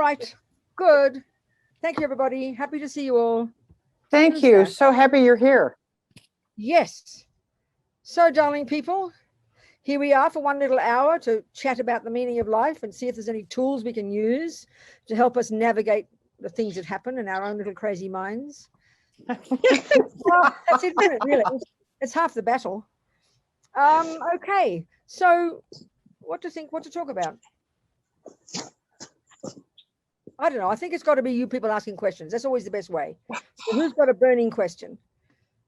right. Good. Thank you, everybody. Happy to see you all. Thank you. So happy you're here. Yes. So, darling people, here we are for one little hour to chat about the meaning of life and see if there's any tools we can use to help us navigate the things that happen in our own little crazy minds. Well, that's it, isn't it, really? It's half the battle. Okay. So what to talk about? I don't know. I think it's got to be you people asking questions. That's always the best way. So who's got a burning question?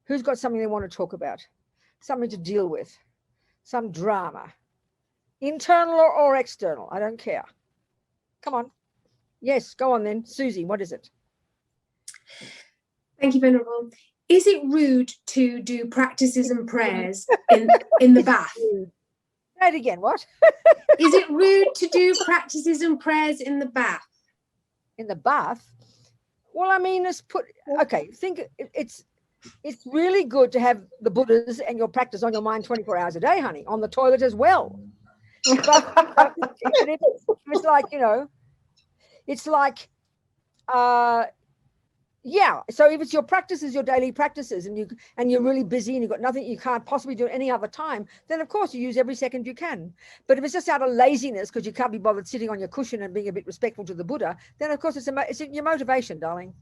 Who's got something they want to talk about? Something to deal with? Some drama? Internal or external? I don't care. Come on. Yes, go on then. Susie, what is it? Thank you, Venerable. Is it rude to do practices and prayers in the bath? Say it again, what? Is it rude to do practices and prayers in the bath? In the bath? Well, I mean, think it's really good to have the Buddhas and your practice on your mind 24 hours a day, honey, on the toilet as well. But it's like, it's like, yeah. So if it's your practices, your daily practices, and you're really busy and you've got nothing, you can't possibly do it any other time, then of course you use every second you can. But if it's just out of laziness because you can't be bothered sitting on your cushion and being a bit respectful to the Buddha, then of course it's your motivation, darling.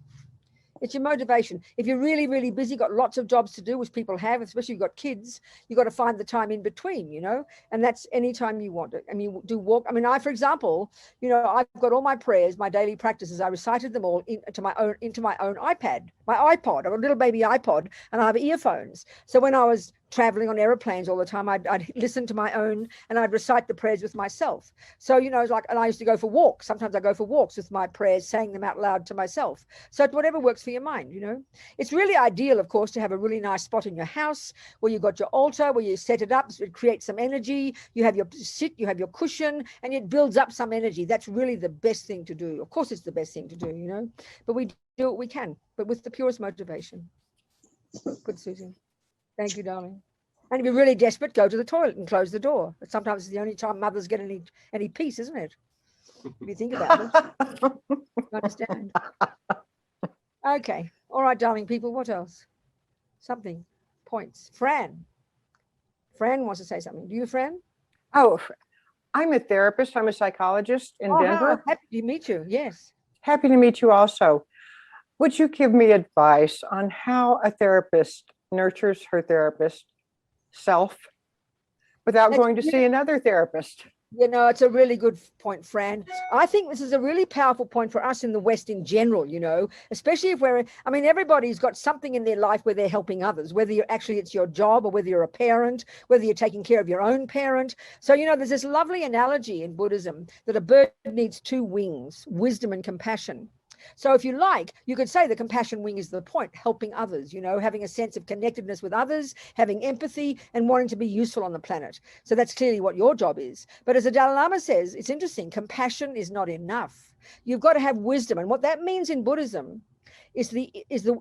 It's your motivation. If you're really, really busy, got lots of jobs to do, which people have, especially if you've got kids, you've got to find the time in between, and that's any time you want it. I mean, do walk. I mean, for example, I've got all my prayers, my daily practices. I recited them all into my own iPad, my iPod. I've got a little baby iPod, and I have earphones. So when I was traveling on airplanes all the time, I'd listen to my own and I'd recite the prayers with myself. So, it's like, and I used to go for walks. Sometimes I go for walks with my prayers, saying them out loud to myself. So it's whatever works for your mind, It's really ideal, of course, to have a really nice spot in your house where you've got your altar, where you set it up, so it creates some energy. You have your sit, you have your cushion, and it builds up some energy. That's really the best thing to do. Of course, it's the best thing to do, but we do what we can, but with the purest motivation. Good, Susan. Thank you, darling. And if you're really desperate, go to the toilet and close the door. But sometimes it's the only time mothers get any peace, isn't it? If you think about it. You understand? Okay. All right, darling people. What else? Something. Points. Fran. Fran wants to say something. Do you, Fran? Oh, I'm a therapist. I'm a psychologist in Denver. Happy to meet you. Yes. Happy to meet you also. Would you give me advice on how a therapist nurtures her therapist self without going to see another therapist? It's a really good point, Fran. I think this is a really powerful point for us in the West in general, especially if everybody's got something in their life where they're helping others, whether it's your job or whether you're a parent, whether you're taking care of your own parent. So, there's this lovely analogy in Buddhism that a bird needs two wings, wisdom and compassion. So if you like, you could say the compassion wing is the point, helping others, having a sense of connectedness with others, having empathy and wanting to be useful on the planet. So that's clearly what your job is. But as the Dalai Lama says, it's interesting, compassion is not enough. You've got to have wisdom. And what that means in Buddhism is the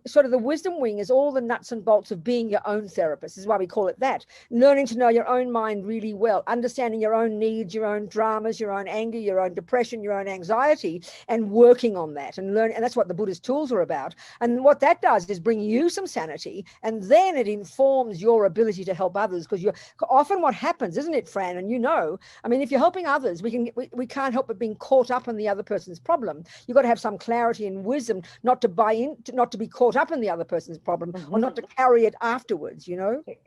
sort of the wisdom wing is all the nuts and bolts of being your own therapist. This is why we call it that. Learning to know your own mind really well, understanding your own needs, your own dramas, your own anger, your own depression, your own anxiety, and working on that and learning. And that's what the Buddhist tools are about. And what that does is bring you some sanity, and then it informs your ability to help others, because often what happens, isn't it, Fran? And if you're helping others, we can't help but being caught up in the other person's problem. You've got to have some clarity and wisdom not to buy in, not to be caught up in the other person's problem, or not to carry it afterwards,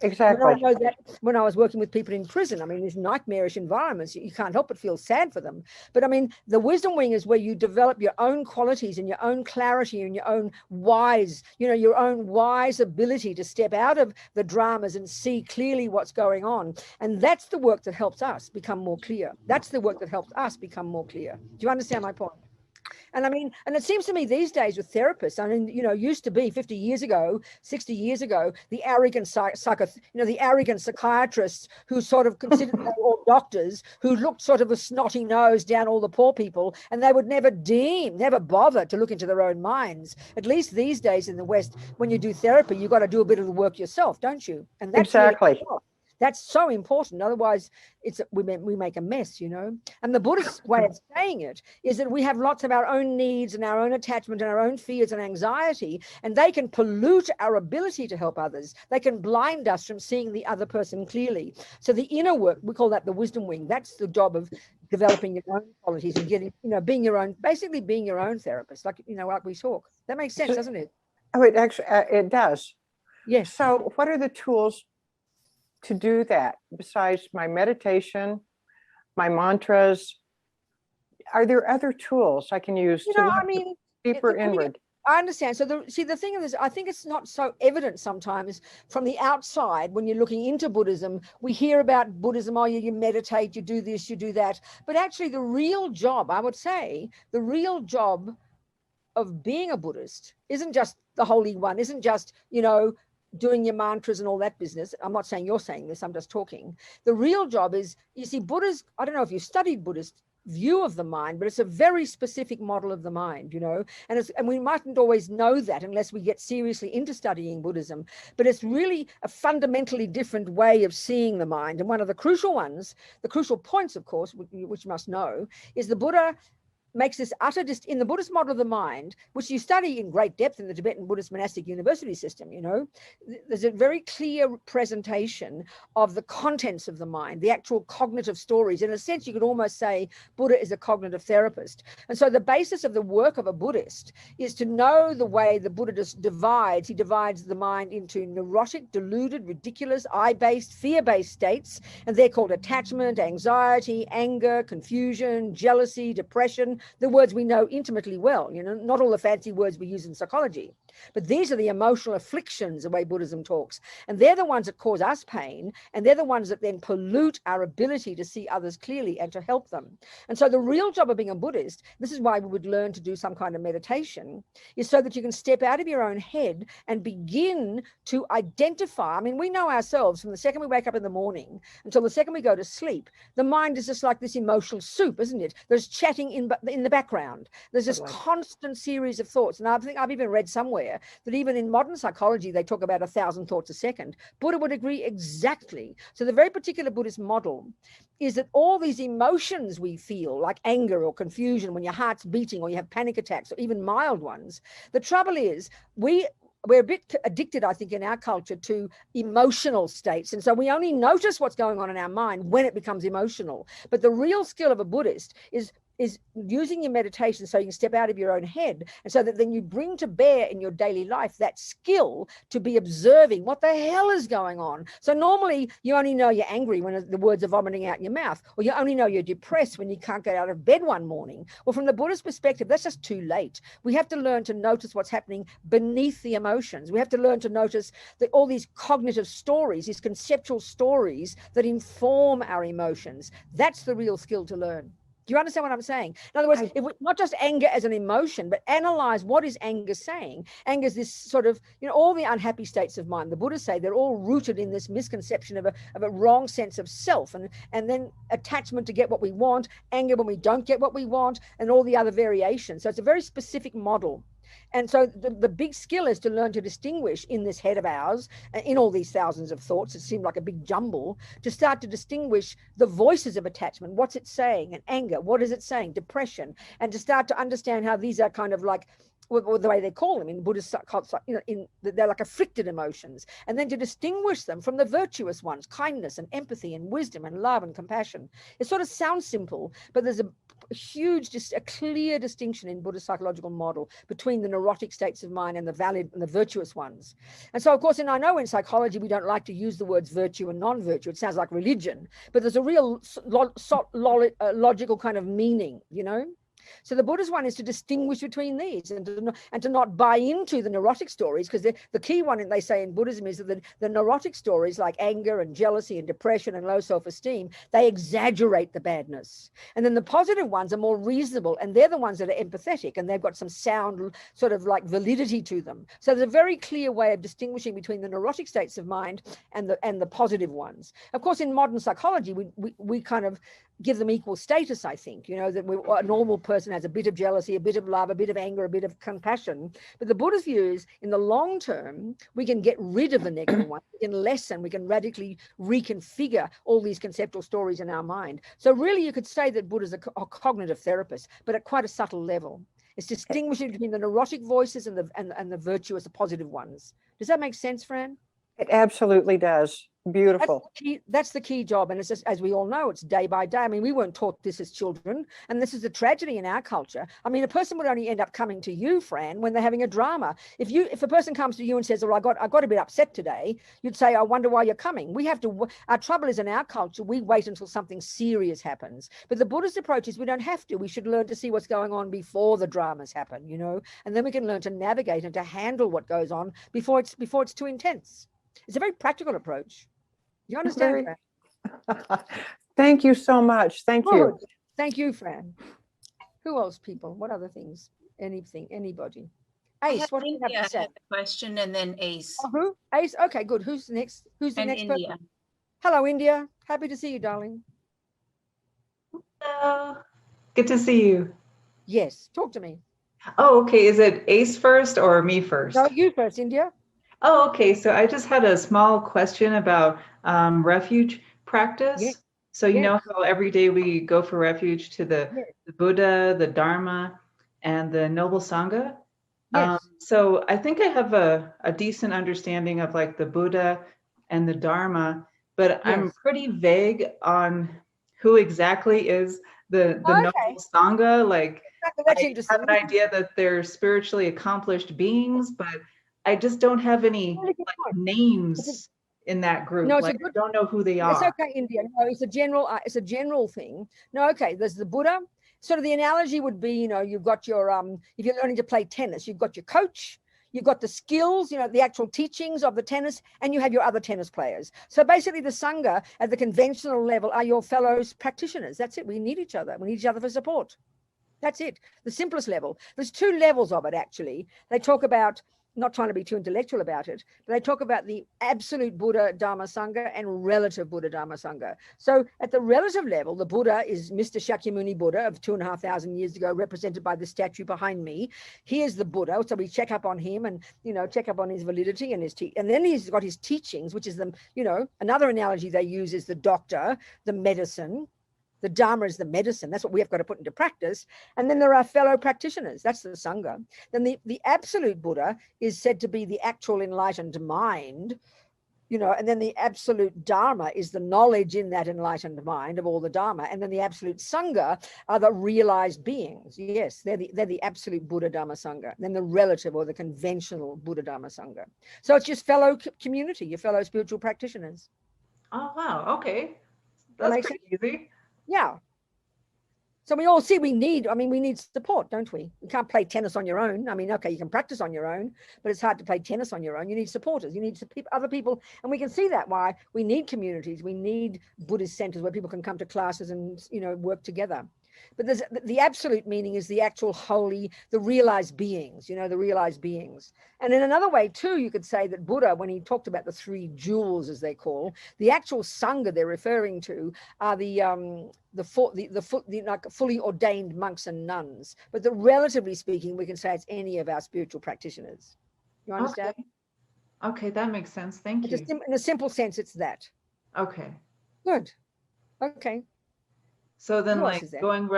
Exactly. I know that when I was working with people in prison, these nightmarish environments, you can't help but feel sad for them. But the wisdom wing is where you develop your own qualities and your own clarity and your own wise, your own wise ability to step out of the dramas and see clearly what's going on. And that's the work that helps us become more clear. That's the work that helps us become more clear. Do you understand my point? And and it seems to me these days with therapists, used to be 50 years ago, 60 years ago, the arrogant the arrogant psychiatrists who sort of considered they were all doctors, who looked sort of a snotty nose down all the poor people, and they would never bother to look into their own minds. At least these days in the West, when you do therapy, you've got to do a bit of the work yourself, don't you? And that's exactly. Really That's so important. Otherwise, we make a mess, you know. And the Buddhist way of saying it is that we have lots of our own needs and our own attachment and our own fears and anxiety, and they can pollute our ability to help others. They can blind us from seeing the other person clearly. So the inner work, we call that the wisdom wing. That's the job of developing your own qualities and getting, you know, being your own, basically being your own therapist, like, you know, like we talk. That makes sense, doesn't it? Oh, it actually, it does. Yes. So what are the tools to do that besides my meditation, my mantras? Are there other tools I can use You to know, look I mean, deeper inward? I understand. So the thing is, I think it's not so evident sometimes from the outside when you're looking into Buddhism. We hear about Buddhism, oh, you meditate, you do this, you do that. But actually the real job, I would say, the real job of being a Buddhist isn't just the holy one, isn't just, you know, doing your mantras and all that business. I'm not saying you're saying this, I'm just talking. The real job is, you see, Buddha's, I don't know if you studied Buddhist view of the mind, but it's a very specific model of the mind, you know, and we mightn't always know that unless we get seriously into studying Buddhism, but it's really a fundamentally different way of seeing the mind. And one of the crucial ones, the crucial points, of course, which you must know, is the Buddha makes this utter in the Buddhist model of the mind, which you study in great depth in the Tibetan Buddhist monastic university system, you know, there's a very clear presentation of the contents of the mind, the actual cognitive stories. In a sense, you could almost say Buddha is a cognitive therapist. And so the basis of the work of a Buddhist is to know the way the Buddha divides. He divides the mind into neurotic, deluded, ridiculous, I-based, fear-based states, and they're called attachment, anxiety, anger, confusion, jealousy, depression, the words we know intimately well, you know, not all the fancy words we use in psychology, but these are the emotional afflictions, the way Buddhism talks. And they're the ones that cause us pain, and they're the ones that then pollute our ability to see others clearly and to help them. And so the real job of being a Buddhist, this is why we would learn to do some kind of meditation, is so that you can step out of your own head and begin to identify. I mean, we know ourselves from the second we wake up in the morning until the second we go to sleep, the mind is just like this emotional soup, isn't it? There's chatting in the background. There's this constant series of thoughts. And I think I've even read somewhere that even in modern psychology, they talk about 1,000 thoughts a second. Buddha would agree exactly. So the very particular Buddhist model is that all these emotions we feel, like anger or confusion, when your heart's beating or you have panic attacks or even mild ones, the trouble is we're a bit addicted, I think, in our culture to emotional states. And so we only notice what's going on in our mind when it becomes emotional. But the real skill of a Buddhist is using your meditation so you can step out of your own head, and so that then you bring to bear in your daily life that skill to be observing what the hell is going on. So normally you only know you're angry when the words are vomiting out in your mouth, or you only know you're depressed when you can't get out of bed one morning. Well, from the Buddhist perspective, that's just too late. We have to learn to notice what's happening beneath the emotions. We have to learn to notice that all these cognitive stories, these conceptual stories that inform our emotions. That's the real skill to learn. Do you understand what I'm saying? In other words, if we, not just anger as an emotion, but analyze what is anger saying. Anger is this sort of, you know, all the unhappy states of mind. The Buddhists say they're all rooted in this misconception of a wrong sense of self, and then attachment to get what we want, anger when we don't get what we want, and all the other variations. So it's a very specific model. And so the big skill is to learn to distinguish in this head of ours, in all these thousands of thoughts, it seemed like a big jumble, to start to distinguish the voices of attachment. What's it saying? And anger, what is it saying? Depression. And to start to understand how these are kind of like, or the way they call them in Buddhist, you know, they're like afflicted emotions, and then to distinguish them from the virtuous ones, kindness and empathy and wisdom and love and compassion. It sort of sounds simple, but there's a huge, just a clear distinction in Buddhist psychological model between the neurotic states of mind and the valid and the virtuous ones. And so, of course, and I know in psychology we don't like to use the words virtue and non-virtue. It sounds like religion, but there's a real logical kind of meaning, you know. So the Buddhist one is to distinguish between these and to not buy into the neurotic stories, because the key one they say in Buddhism is that the neurotic stories like anger and jealousy and depression and low self-esteem, they exaggerate the badness. And then the positive ones are more reasonable, and they're the ones that are empathetic, and they've got some sound sort of like validity to them. So there's a very clear way of distinguishing between the neurotic states of mind and the positive ones. Of course, in modern psychology, we kind of give them equal status, I think, you know, that a normal person has a bit of jealousy, a bit of love, a bit of anger, a bit of compassion. But the Buddha's view is, in the long term, we can get rid of the negative one, we can lessen, we can radically reconfigure all these conceptual stories in our mind. So really, you could say that Buddha's a cognitive therapist, but at quite a subtle level. It's distinguishing between the neurotic voices and the virtuous, the positive ones. Does that make sense, Fran? It absolutely does. Beautiful. That's the key job. And it's just, as we all know, it's day by day. I mean, we weren't taught this as children. And this is a tragedy in our culture. I mean, a person would only end up coming to you, Fran, when they're having a drama. If a person comes to you and says, oh, I got a bit upset today, you'd say, I wonder why you're coming. Our trouble is, in our culture, we wait until something serious happens. But the Buddhist approach is we don't have to. We should learn to see what's going on before the dramas happen, you know, and then we can learn to navigate and to handle what goes on before it's too intense. It's a very practical approach. You understand, Fran? Thank you so much. Thank you. Thank you, Fran. Who else, people? What other things? Anything, anybody? Ace, what do you have to say? Question and then Ace. Oh, who? Ace? Okay, good. Who's next? Who's the next India. person? Hello, India. Happy to see you, darling. Hello. Good to see you. Yes, talk to me. Oh, okay. Is it Ace first or me first? No, you first, India. Oh, okay. So I just had a small question about refuge practice. Yes. So you know how every day we go for refuge to the Buddha, the Dharma, and the Noble Sangha? Yes. So I think I have a decent understanding of like the Buddha and the Dharma, but I'm pretty vague on who exactly is the Noble Sangha. Like, That's I have an idea that they're spiritually accomplished beings, but I just don't have any like, names in that group. No, like, I don't know who they are. It's okay, India. No, it's a general thing. No, okay. There's the Buddha. Sort of the analogy would be, you know, you've got your if you're learning to play tennis, you've got your coach, you've got the skills, you know, the actual teachings of the tennis, and you have your other tennis players. So basically, the Sangha at the conventional level are your fellow practitioners. That's it. We need each other. We need each other for support. That's it. The simplest level. There's two levels of it, actually. They talk about, not trying to be too intellectual about it, but they talk about the absolute Buddha Dharma Sangha and relative Buddha Dharma Sangha. So at the relative level, the Buddha is Mr. Shakyamuni Buddha of 2,500 years ago, represented by the statue behind me. He is the Buddha. So we check up on him and, you know, check up on his validity and and then he's got his teachings, which is the, you know, another analogy they use is the doctor, the medicine. The Dharma is the medicine. That's what we have got to put into practice. And then there are fellow practitioners. That's the Sangha. Then the absolute Buddha is said to be the actual enlightened mind, you know, and then the absolute Dharma is the knowledge in that enlightened mind of all the Dharma. And then the absolute Sangha are the realized beings. Yes, they're the absolute Buddha Dharma Sangha. And then the relative or the conventional Buddha Dharma Sangha. So it's just fellow community, your fellow spiritual practitioners. Oh, wow. Okay. That's pretty easy. Yeah. So we all see we need support, don't we? You can't play tennis on your own. I mean, okay, you can practice on your own, but it's hard to play tennis on your own. You need supporters. You need other people. And we can see that why we need communities. We need Buddhist centers where people can come to classes and, you know, work together. But there's the absolute meaning is the actual holy, the realized beings, you know, the realized beings. And in another way, too, you could say that Buddha, when he talked about the three jewels, as they call, the actual Sangha they're referring to are the fully ordained monks and nuns. But relatively speaking, we can say it's any of our spiritual practitioners. You understand? Okay, that makes sense. Thank you. In a simple sense, it's that. Okay. Good. Okay. So then, like going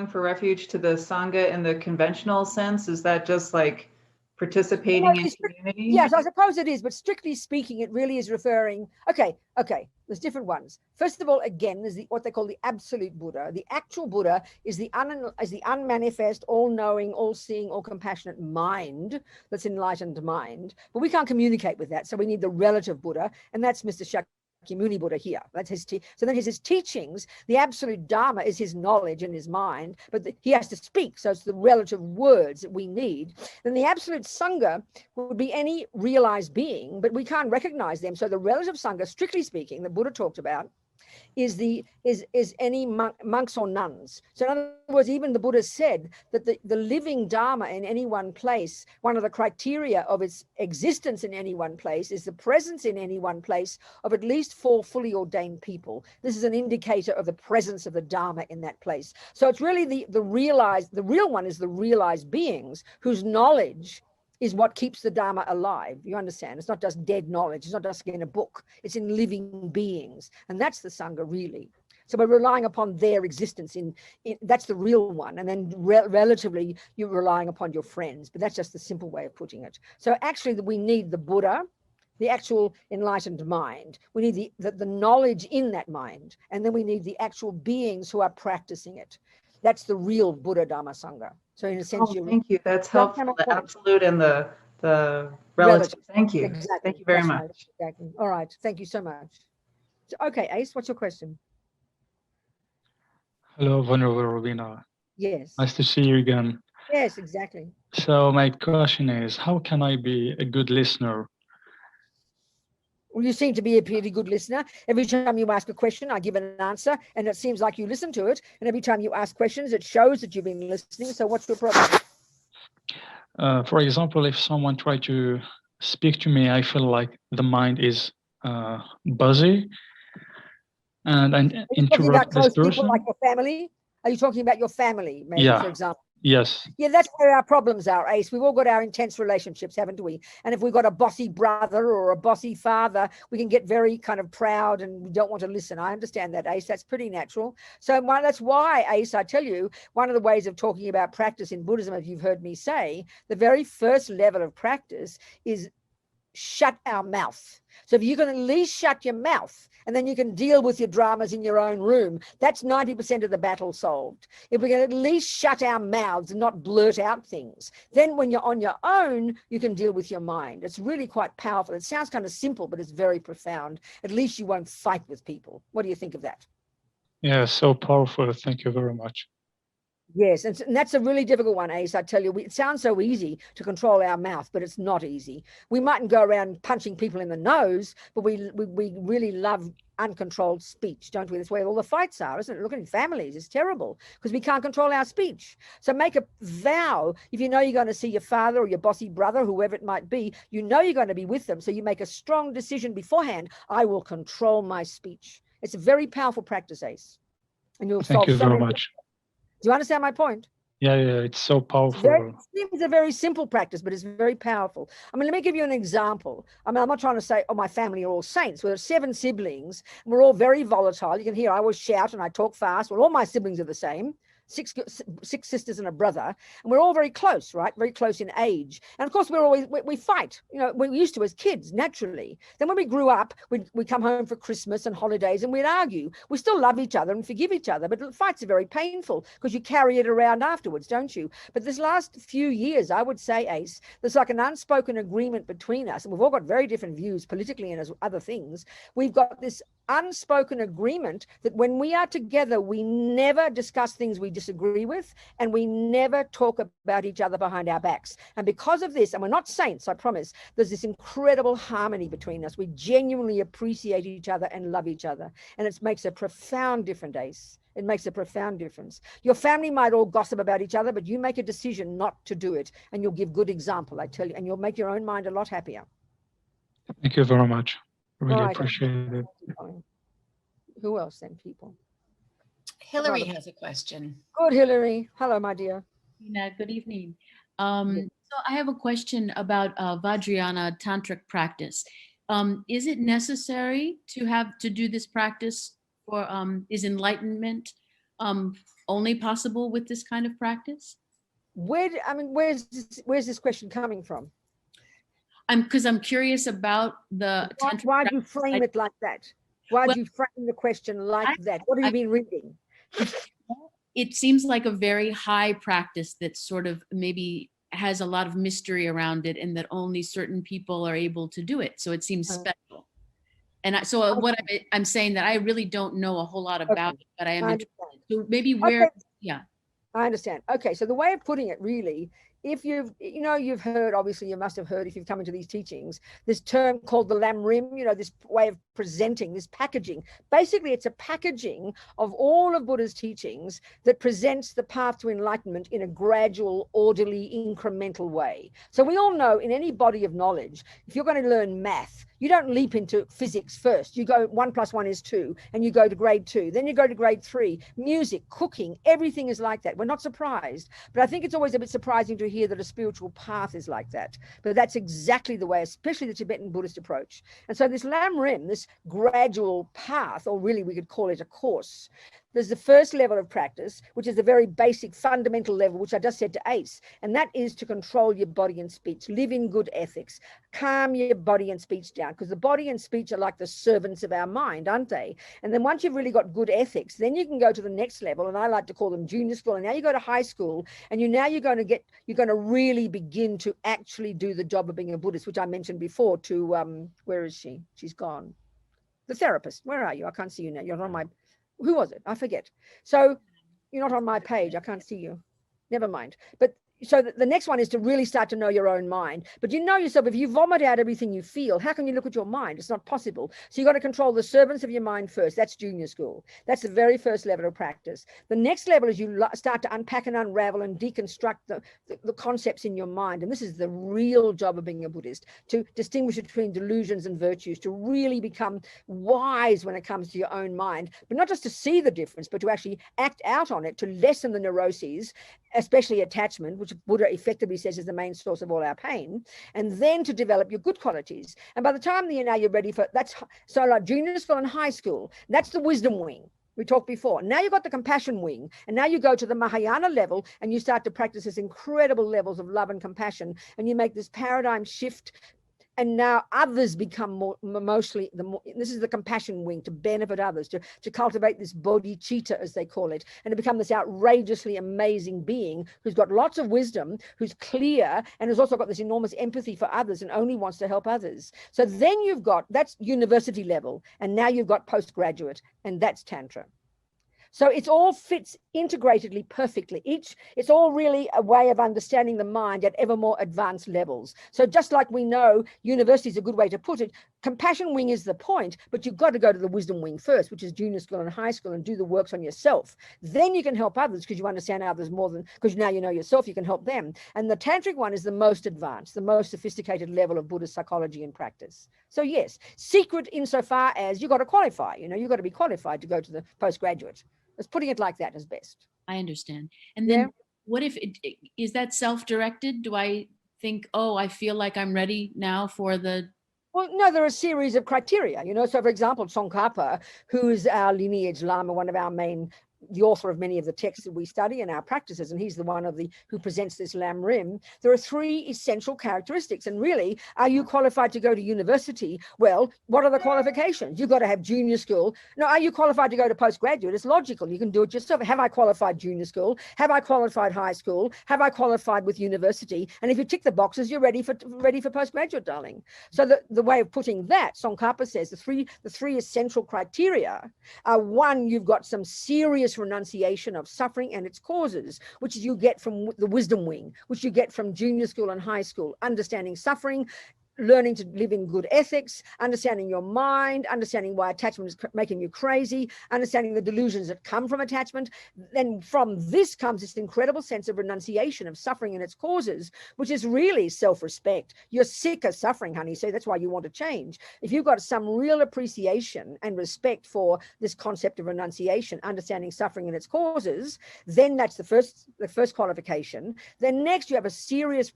for refuge to the Sangha in the conventional sense, is that just like participating in community? Yes, I suppose it is, but strictly speaking, it really is referring. Okay, there's different ones. First of all, again, there's what they call the absolute Buddha. The actual Buddha is the unmanifest, all-knowing, all-seeing, all-compassionate mind. That's enlightened mind, but we can't communicate with that, so we need the relative Buddha, and that's Mr. Shakyamuni Buddha here. That's his so then his teachings. The absolute Dharma is his knowledge and his mind, but he has to speak. So it's the relative words that we need. Then the absolute Sangha would be any realized being, but we can't recognize them. So the relative Sangha, strictly speaking, that Buddha talked about, is any monks or nuns. So in other words, even the Buddha said that the living Dharma in any one place, one of the criteria of its existence in any one place is the presence in any one place of at least 4 fully ordained people. This is an indicator of the presence of the Dharma in that place. So it's really the real one is the realized beings whose knowledge is what keeps the Dharma alive. You understand? It's not just dead knowledge. It's not just in a book. It's in living beings. And that's the Sangha, really. So we're relying upon their existence that's the real one. And then relatively, you're relying upon your friends. But that's just the simple way of putting it. So actually, we need the Buddha, the actual enlightened mind. We need the knowledge in that mind. And then we need the actual beings who are practicing it. That's the real Buddha Dhamma Sangha. So in a sense, thank you. That's helpful. The absolute and the relative. Thank you. Exactly. Thank you very That's much. right. Exactly. All right. Thank you so much. So, okay, Ace, what's your question? Hello, Venerable Robina. Yes. Nice to see you again. Yes, exactly. So my question is, how can I be a good listener? Well, you seem to be a pretty good listener. Every time you ask a question, I give an answer, and it seems like you listen to it. And every time you ask questions, it shows that you've been listening. So what's your problem? For example, if someone tries to speak to me, I feel like the mind is buzzy, and I interrupt this person. People like your family? Are you talking about your family, maybe, Yeah. for example? Yes. Yeah, that's where our problems are, Ace. We've all got our intense relationships, haven't we? And if we've got a bossy brother or a bossy father, we can get very kind of proud and we don't want to listen. I understand that, Ace. That's pretty natural. So that's why, Ace, I tell you, one of the ways of talking about practice in Buddhism, as you've heard me say, the very first level of practice is shut our mouth. So if you can at least shut your mouth, and then you can deal with your dramas in your own room, that's 90% of the battle solved. If we can at least shut our mouths and not blurt out things, then when you're on your own, you can deal with your mind. It's really quite powerful. It sounds kind of simple, but it's very profound. At least you won't fight with people. What do you think of that? Yeah, so powerful. Thank you very much. Yes, and that's a really difficult one, Ace. I tell you, it sounds so easy to control our mouth, but it's not easy. We mightn't go around punching people in the nose, but we really love uncontrolled speech, don't we? That's where all the fights are, isn't it? Look at families, it's terrible because we can't control our speech. So make a vow, if you know you're going to see your father or your bossy brother, whoever it might be, you know you're going to be with them. So you make a strong decision beforehand, I will control my speech. It's a very powerful practice, Ace. And you'll solve Thank you so very many much. Do you understand my point? Yeah, it's so powerful. It seems a very simple practice, but it's very powerful. I mean, let me give you an example. I mean, I'm not trying to say, oh, my family are all saints. We're 7 siblings, and we're all very volatile. You can hear I always shout and I talk fast. Well, all my siblings are the same. 6 sisters and a brother, and we're all very close, right? Very close in age. And of course, we fight, you know, we used to as kids, naturally. Then when we grew up, we'd come home for Christmas and holidays and we'd argue. We still love each other and forgive each other, but fights are very painful because you carry it around afterwards, don't you? But this last few years, I would say, Ace, there's like an unspoken agreement between us, and we've all got very different views politically and as other things. We've got this unspoken agreement that when we are together, we never discuss things we disagree with, and we never talk about each other behind our backs. And because of this, and we're not saints, I promise, there's this incredible harmony between us. We genuinely appreciate each other and love each other. And it makes a profound difference, Ace. It makes a profound difference. Your family might all gossip about each other, but you make a decision not to do it, and you'll give good example, I tell you, and you'll make your own mind a lot happier. Thank you very much. Really Right. appreciate it. Who else then, people? Hillary has a question. Good, Hillary. Hello, my dear. Good evening. So I have a question about Vajrayana tantric practice. Is it necessary to do this practice, or is enlightenment only possible with this kind of practice? Where's this question coming from? Because I'm curious about the tantric why do you practice. frame it like that? Why do you frame the question like that? What have you been reading? It seems like a very high practice that sort of maybe has a lot of mystery around it, and that only certain people are able to do it. So it seems special. And what I'm saying that I really don't know a whole lot about it, but I am interested. So maybe where, yeah. I understand. Okay, so the way of putting it really if you've heard, obviously you must have heard if you've come into these teachings, this term called the lam rim, this way of presenting, this packaging. Basically, it's a packaging of all of Buddha's teachings that presents the path to enlightenment in a gradual, orderly, incremental way. So we all know in any body of knowledge, if you're going to learn math, you don't leap into physics first. You go 1 + 1 is 2, and you go to grade 2. Then you go to grade 3. Music, cooking, everything is like that. We're not surprised. But I think it's always a bit surprising to hear that a spiritual path is like that. But that's exactly the way, especially the Tibetan Buddhist approach. And so this lam rim, this gradual path, or really we could call it a course, there's the first level of practice, which is the very basic fundamental level, which I just said to Ace, and that is to control your body and speech, live in good ethics, calm your body and speech down, because the body and speech are like the servants of our mind, aren't they? And then once you've really got good ethics, then you can go to the next level, and I like to call them junior school, and now you go to high school, and you're going to really begin to actually do the job of being a Buddhist, which I mentioned before to, where is she? She's gone. The therapist, where are you? I can't see you now. You're on my... Who was it? I forget. So you're not on my page. I can't see you. Never mind. But so the next one is to really start to know your own mind. But you know yourself, if you vomit out everything you feel, how can you look at your mind? It's not possible. So you've got to control the servants of your mind first. That's junior school. That's the very first level of practice. The next level is you start to unpack and unravel and deconstruct the concepts in your mind. And this is the real job of being a Buddhist, to distinguish between delusions and virtues, to really become wise when it comes to your own mind, but not just to see the difference, but to actually act out on it, to lessen the neuroses, especially attachment, which Buddha effectively says is the main source of all our pain, and then to develop your good qualities. And by the time you're ready for that's so like junior school and high school, that's the wisdom wing. We talked before. Now you've got the compassion wing, and now you go to the Mahayana level and you start to practice this incredible levels of love and compassion, and you make this paradigm shift. And now others become this is the compassion wing, to benefit others, to cultivate this bodhicitta, as they call it, and to become this outrageously amazing being who's got lots of wisdom, who's clear, and has also got this enormous empathy for others and only wants to help others. So then that's university level, and now you've got postgraduate, and that's Tantra. So it all fits integratedly perfectly. It's all really a way of understanding the mind at ever more advanced levels. So just like we know university is a good way to put it, compassion wing is the point, but you've got to go to the wisdom wing first, which is junior school and high school, and do the works on yourself. Then you can help others because you understand others more than, because now you know yourself, you can help them. And the tantric one is the most advanced, the most sophisticated level of Buddhist psychology and practice. So yes, secret insofar as you've got to qualify, you've got to be qualified to go to the postgraduate. Let's putting it like that is best. I understand. And then what if is that self-directed? Do I think, oh, I feel like I'm ready now for the... Well, no, there are a series of criteria, So for example, Tsongkhapa, who is our lineage Lama, one of our the author of many of the texts that we study in our practices, and he's the one who presents this lam rim. There are 3 essential characteristics, and really, are you qualified to go to university? Well, what are the qualifications? You've got to have junior school. No, are you qualified to go to postgraduate? It's logical. You can do it yourself. Have I qualified junior school? Have I qualified high school? Have I qualified with university? And if you tick the boxes, you're ready for postgraduate, darling. So the way of putting that, Tsongkhapa says the three essential criteria are: 1, you've got some serious renunciation of suffering and its causes, which you get from the wisdom wing, which you get from junior school and high school, understanding suffering, learning to live in good ethics, understanding your mind, understanding why attachment is making you crazy, understanding the delusions that come from attachment. Then from this comes this incredible sense of renunciation of suffering and its causes, which is really self-respect. You're sick of suffering, honey, so that's why you want to change. If you've got some real appreciation and respect for this concept of renunciation, understanding suffering and its causes, then that's the first qualification. Then next you have a serious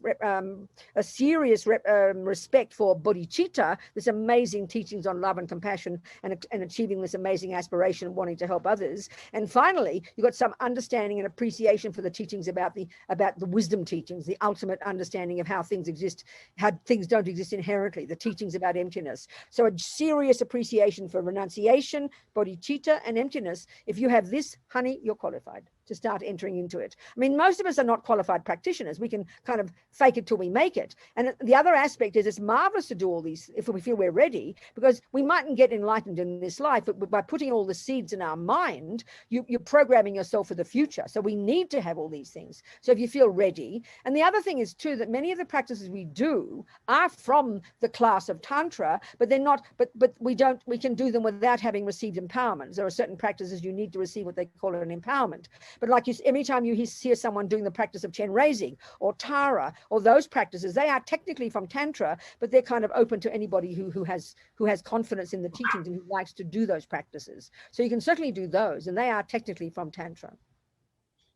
respect for bodhicitta, this amazing teachings on love and compassion and achieving this amazing aspiration of wanting to help others. And finally, you've got some understanding and appreciation for the teachings about the wisdom teachings, the ultimate understanding of how things exist, how things don't exist inherently, the teachings about emptiness. So a serious appreciation for renunciation, bodhicitta, and emptiness. If you have this, honey, you're qualified. to start entering into it. I mean, most of us are not qualified practitioners. We can kind of fake it till we make it. And the other aspect is it's marvelous to do all these if we feel we're ready, because we mightn't get enlightened in this life, but by putting all the seeds in our mind, you're programming yourself for the future. So we need to have all these things. So if you feel ready. And the other thing is too, that many of the practices we do are from the class of Tantra, but they're not, but we can do them without having received empowerment. There are certain practices you need to receive what they call an empowerment. But like every time you hear someone doing the practice of Chenrezig or Tara or those practices, they are technically from Tantra, but they're kind of open to anybody who has confidence in the teachings and who likes to do those practices. So you can certainly do those, and they are technically from Tantra.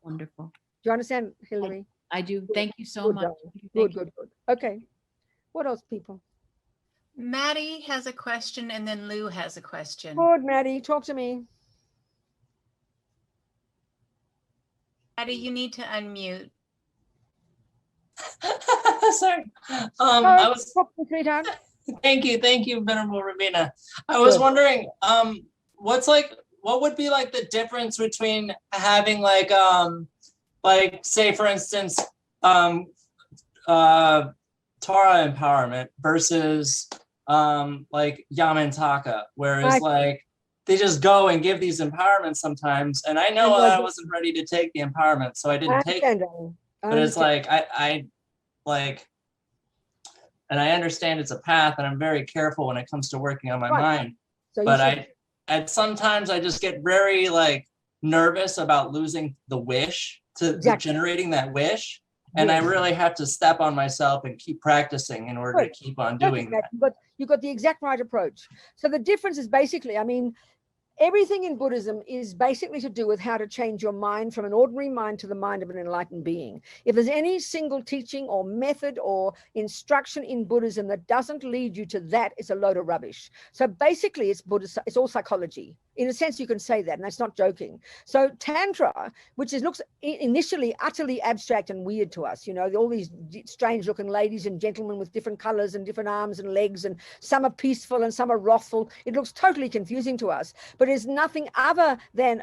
Wonderful. Do you understand, Hillary? I do. Thank you so much. Good. Okay. What else, people? Maddie has a question, and then Lou has a question. Good, Maddie. Talk to me. Maddie, you need to unmute. Sorry. I was. Thank you, Venerable Robina. I was wondering, what would be like the difference between having like say for instance, Tara empowerment versus like Yamantaka, whereas like they just go and give these empowerments sometimes, and I know that I wasn't ready to take the empowerment, so I didn't take it. But it's like I like, and I understand it's a path, and I'm very careful when it comes to working on my mind. So but sometimes I just get very like nervous about losing the wish to generating that wish. And I really have to step on myself and keep practicing in order to keep on doing that. But you got the exact right approach. So the difference is basically, I mean, everything in Buddhism is basically to do with how to change your mind from an ordinary mind to the mind of an enlightened being. If there's any single teaching or method or instruction in Buddhism that doesn't lead you to that, it's a load of rubbish. So basically it's Buddhist, it's all psychology. In a sense, you can say that, and that's not joking. So Tantra, which looks initially utterly abstract and weird to us, you know, all these strange looking ladies and gentlemen with different colors and different arms and legs, and some are peaceful and some are wrathful. It looks totally confusing to us, but it's nothing other than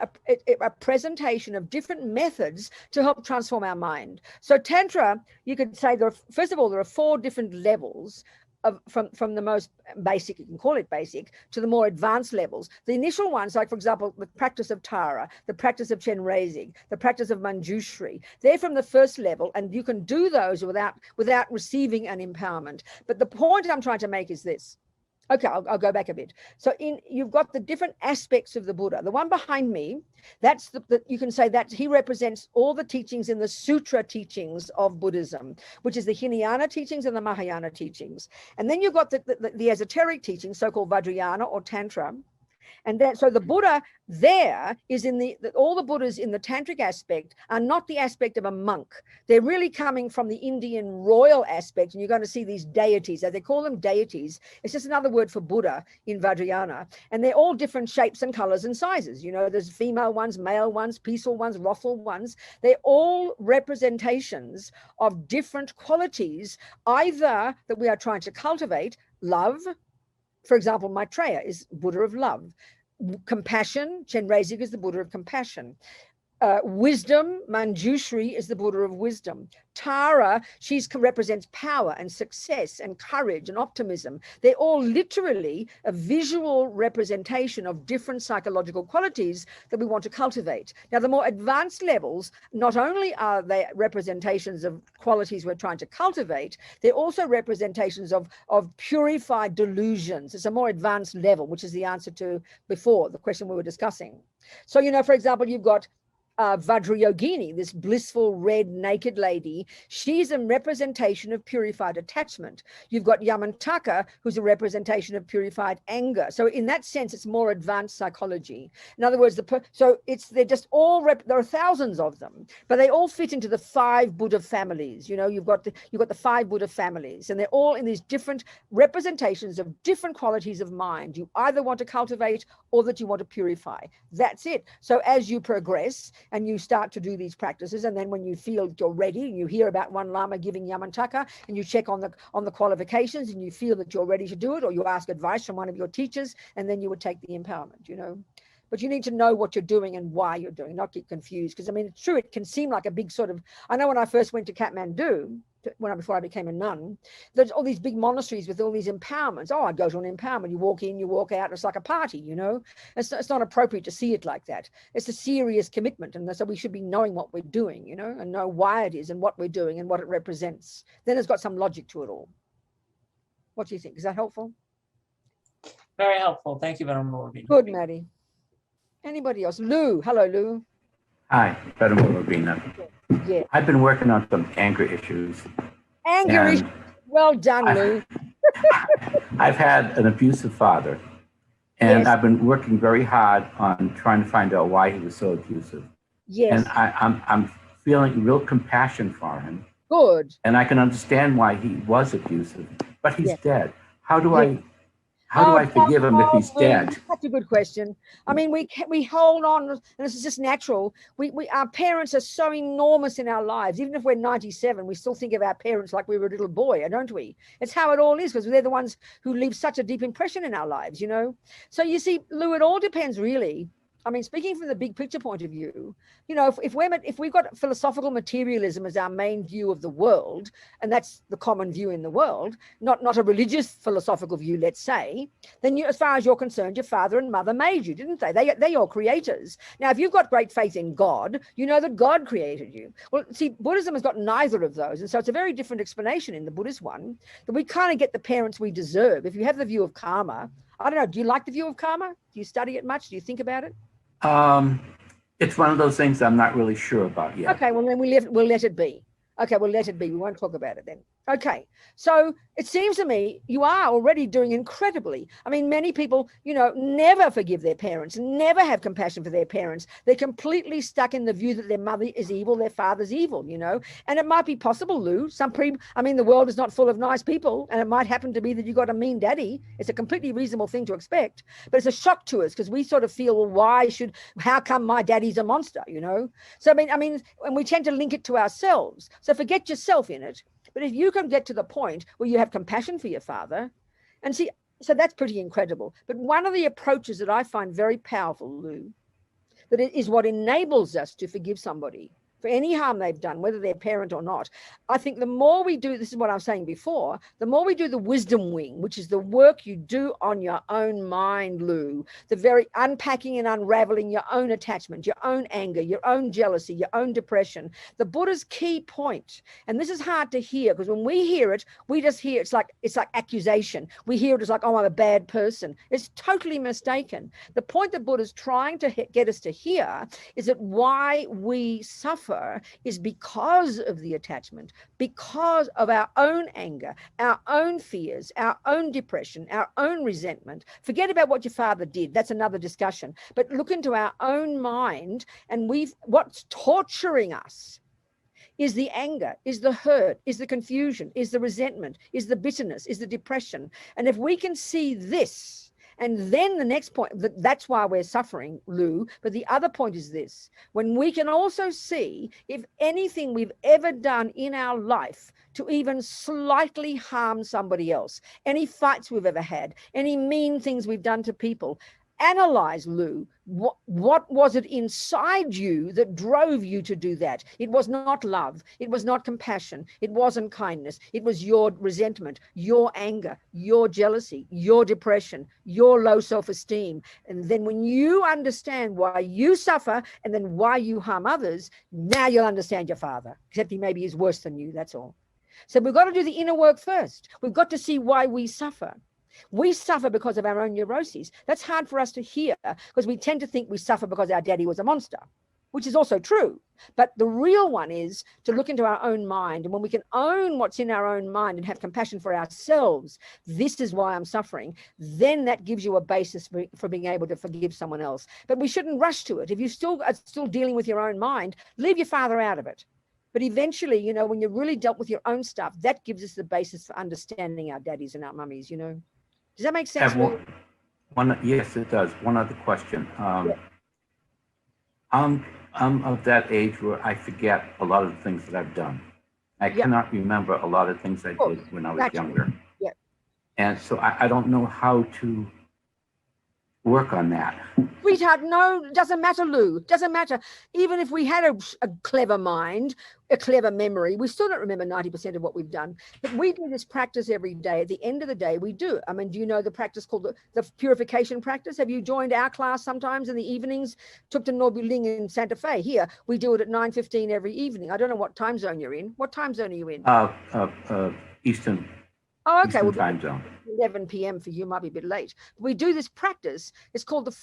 a presentation of different methods to help transform our mind. So Tantra, you could say, first of all, there are 4 different levels from the most basic, you can call it basic, to the more advanced levels. The initial ones, like for example, the practice of Tara, the practice of Chenrezig, the practice of Manjushri, they're from the first level, and you can do those without receiving an empowerment. But the point I'm trying to make is this. Okay, I'll go back a bit. So you've got the different aspects of the Buddha. The one behind me, that's you can say that he represents all the teachings in the sutra teachings of Buddhism, which is the Hinayana teachings and the Mahayana teachings. And then you've got the esoteric teachings, so-called Vajrayana or Tantra. And then, so the Buddha there is all the Buddhas in the tantric aspect are not the aspect of a monk. They're really coming from the Indian royal aspect, and you're going to see these deities. They call them deities. It's just another word for Buddha in Vajrayana. And they're all different shapes and colors and sizes. You know, there's female ones, male ones, peaceful ones, wrathful ones. They're all representations of different qualities, either that we are trying to cultivate, love. For example, Maitreya is Buddha of love. Compassion, Chenrezig is the Buddha of compassion. Wisdom, Manjushri is the Buddha of wisdom. Tara, she represents power and success and courage and optimism. They're all literally a visual representation of different psychological qualities that we want to cultivate. Now, the more advanced levels, not only are they representations of qualities we're trying to cultivate, they're also representations of purified delusions. It's a more advanced level, which is the answer to before, the question we were discussing. So, you know, for example, you've got Vajrayogini, this blissful red naked lady. She's a representation of purified attachment. You've got Yamantaka, who's a representation of purified anger. So in that sense, it's more advanced psychology. In other words, they're just all there are thousands of them, but they all fit into the 5 Buddha families. You know, you've got the 5 Buddha families, and they're all in these different representations of different qualities of mind. You either want to cultivate or that you want to purify. That's it. So as you progress and you start to do these practices, and then when you feel you're ready, you hear about one Lama giving Yamantaka, and you check on the qualifications, and you feel that you're ready to do it, or you ask advice from one of your teachers, and then you would take the empowerment, you know. but you need to know what you're doing and why you're doing, not get confused. Because I mean, it's true, it can seem like a big sort of, I know when I first went to Kathmandu, before I became a nun, there's all these big monasteries with all these empowerments. Oh, I'd go to an empowerment. You walk in, you walk out. It's like a party, you know. It's not appropriate to see it like that. It's a serious commitment, and so we should be knowing what we're doing, you know, and know why it is and what we're doing and what it represents. Then it's got some logic to it all. What do you think? Is that helpful? Very helpful. Thank you, Venerable Robina. Good, Maddie. Anybody else? Lou. Hello, Lou. Hi, Venerable Robina. Yeah. I've been working on some anger issues. Anger issues. Well done, Lou. I've had an abusive father, and Yes. I've been working very hard on trying to find out why he was so abusive. Yes. And I'm feeling real compassion for him, Good. and I can understand why he was abusive, but he's Yes. dead. How do Yes. how do I forgive him if he's Lou, dead? That's a good question. I mean, we hold on, and this is just natural. Our parents are so enormous in our lives. Even if we're 97, we still think of our parents like we were a little boy, don't we? It's how it all is, because they're the ones who leave such a deep impression in our lives, you know? So you see, Lou, it all depends really. I mean, speaking from the big picture point of view, you know, if we've got philosophical materialism as our main view of the world, and that's the common view in the world, not a religious philosophical view, let's say, then you, as far as you're concerned, your father and mother made you, didn't they? They're your creators. Now, if you've got great faith in God, you know that God created you. Well, see, Buddhism has got neither of those. And so it's a very different explanation in the Buddhist one, that we kind of get the parents we deserve. If you have the view of karma, I don't know, do you like the view of karma? Do you study it much? Do you think about it? It's one of those things I'm not really sure about yet. Okay, well then we'll let it be. Okay, we'll let it be. We won't talk about it then. Okay, so it seems to me you are already doing incredibly. I mean, many people, you know, never forgive their parents, never have compassion for their parents. They're completely stuck in the view that their mother is evil, their father's evil, you know. And it might be possible, Lou. I mean, the world is not full of nice people, and it might happen to be that you got a mean daddy. It's a completely reasonable thing to expect, but it's a shock to us because we sort of feel, well, how come my daddy's a monster, you know? So I mean, and we tend to link it to ourselves. So forget yourself in it. But if you can get to the point where you have compassion for your father, and see, so that's pretty incredible. But one of the approaches that I find very powerful, Lou, that it is what enables us to forgive somebody for any harm they've done, whether they're parent or not. I think the more we do, this is what I was saying before, the more we do the wisdom wing, which is the work you do on your own mind, Lou, the very unpacking and unraveling your own attachment, your own anger, your own jealousy, your own depression. The Buddha's key point, and this is hard to hear because when we hear it, we just hear it's like accusation. We hear it as like, oh, I'm a bad person. It's totally mistaken. The point that Buddha's trying to get us to hear is that why we suffer is because of the attachment, because of our own anger, our own fears, our own depression, our own resentment. Forget about what your father did. That's another discussion. But look into our own mind, and what's torturing us is the anger, is the hurt, is the confusion, is the resentment, is the bitterness, is the depression. And if we can see this, and then the next point, that's why we're suffering, Lou. But the other point is this: when we can also see if anything we've ever done in our life to even slightly harm somebody else, any fights we've ever had, any mean things we've done to people, analyze, Lou, what was it inside you that drove you to do that? It was not love. It was not compassion. It wasn't kindness. It was your resentment, your anger, your jealousy, your depression, your low self-esteem. And then when you understand why you suffer and then why you harm others, now you'll understand your father, except he maybe is worse than you, that's all. So we've got to do the inner work first. We've got to see why we suffer. We suffer because of our own neuroses. That's hard for us to hear because we tend to think we suffer because our daddy was a monster, which is also true. But the real one is to look into our own mind. And when we can own what's in our own mind and have compassion for ourselves, this is why I'm suffering, then that gives you a basis for being able to forgive someone else. But we shouldn't rush to it. If you are still dealing with your own mind, leave your father out of it. But eventually, you know, when you're really dealt with your own stuff, that gives us the basis for understanding our daddies and our mummies, you know. Does that make sense? Yes, it does. One other question. I'm of that age where I forget a lot of the things that I've done. I cannot remember a lot of things I did when I was younger. Yeah. And so I don't know how to work on that. Sweetheart, no, it doesn't matter, Lou. It doesn't matter. Even if we had a clever mind, a clever memory, we still don't remember 90% of what we've done. But we do this practice every day. At the end of the day, we do. I mean, do you know the practice called the purification practice? Have you joined our class sometimes in the evenings? Tuk Nobuling in Santa Fe. Here, we do it at 9:15 every evening. I don't know what time zone you're in. What time zone are you in? Eastern, Oh, okay. Eastern Well, time zone. 11 p.m. for you might be a bit late. We do this practice. It's called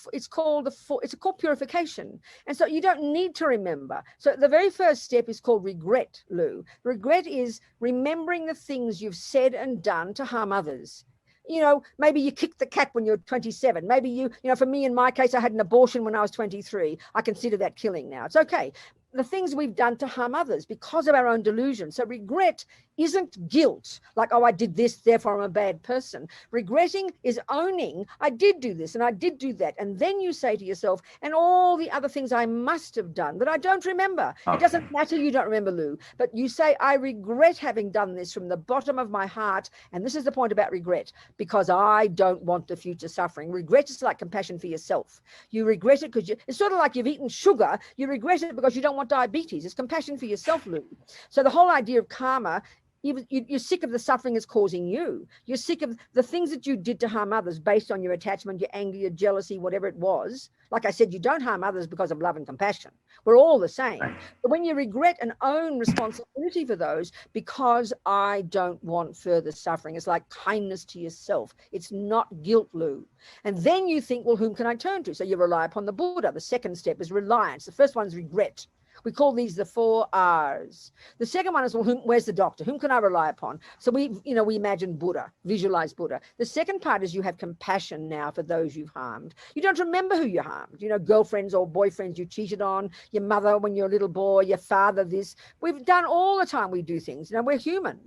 purification. And so you don't need to remember. So the very first step is called regret, Lou. Regret is remembering the things you've said and done to harm others. You know, maybe you kicked the cat when you're 27. Maybe you know, for me, in my case, I had an abortion when I was 23. I consider that killing now. It's okay. The things we've done to harm others because of our own delusion. So regret isn't guilt, like, oh, I did this, therefore I'm a bad person. Regretting is owning, I did do this and I did do that. And then you say to yourself, and all the other things I must have done that I don't remember. Okay. It doesn't matter you don't remember, Lou, but you say, I regret having done this from the bottom of my heart. And this is the point about regret, because I don't want the future suffering. Regret is like compassion for yourself. You regret it because it's sort of like you've eaten sugar. You regret it because you don't want diabetes. It's compassion for yourself, Lou. So the whole idea of karma, you're sick of the suffering it's causing you. You're sick of the things that you did to harm others based on your attachment, your anger, your jealousy, whatever it was. Like I said, you don't harm others because of love and compassion. We're all the same. But when you regret and own responsibility for those, because I don't want further suffering, it's like kindness to yourself. It's not guilt, Lou. And then you think, well, whom can I turn to? So you rely upon the Buddha. The second step is reliance. The first one is regret. We call these the 4 R's. The second one is, well, where's the doctor? Whom can I rely upon? So we imagine Buddha, visualize Buddha. The second part is you have compassion now for those you've harmed. You don't remember who you harmed. You know, girlfriends or boyfriends you cheated on, your mother when you're a little boy, your father this. We've done all the time we do things. You know, we're human.